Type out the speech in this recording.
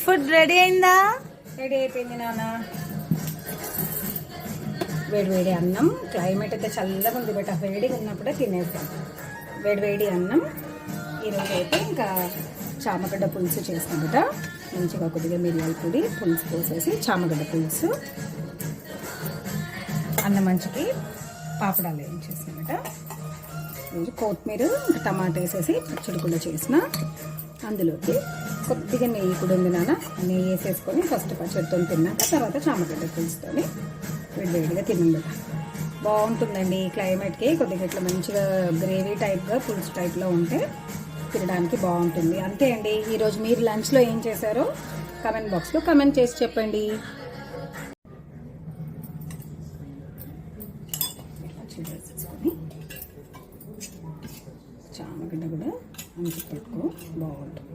Food ready అయిందా? Ready అయిపోయింది నాన్న. వేడి వేడి అన్నం. క్లైమేట్ అయితే చల్లగా ఉంది బట్ వేడిగా ఉన్నప్పుడే తినేస్తాం. వేడి వేడి అన్నం. ఈరోజు అయితే ఇంకా చామగడ్డ పులుసు చేస్తామట. మంచిగా కొద్దిగా మిరియాల పొడి పులుసు పోసేసి చామగడ్డ పులుసు. అన్నం మంచికి పాపడాలు ఏం చేసినామట. రోజు కొత్తిమీర టమాటా వేసేసి పచ్చడి కూడా చేసిన. అందులోకి కొద్దిగా నెయ్యి కూడా ఉంది నాన్న. నెయ్యి వేసేసుకొని ఫస్ట్ పచ్చడితో తిన్నాక తర్వాత చామగడ్డ పులుసుకొని వేడివేడిగా తిన్నాం. బాగుంటుందండి క్లైమేట్కి. కొద్దిగా ఇట్లా మంచిగా గ్రేవీ టైప్గా పులుసు టైప్లో ఉంటే తినడానికి బాగుంటుంది. అంతే అండి. ఈరోజు మీరు లంచ్లో ఏం చేశారో కమెంట్ బాక్స్లో కమెంట్ చేసి చెప్పండి. వేసేసుకొని చామగడ్డ కూడా మంచి పెట్టుకో బాగుంటుంది.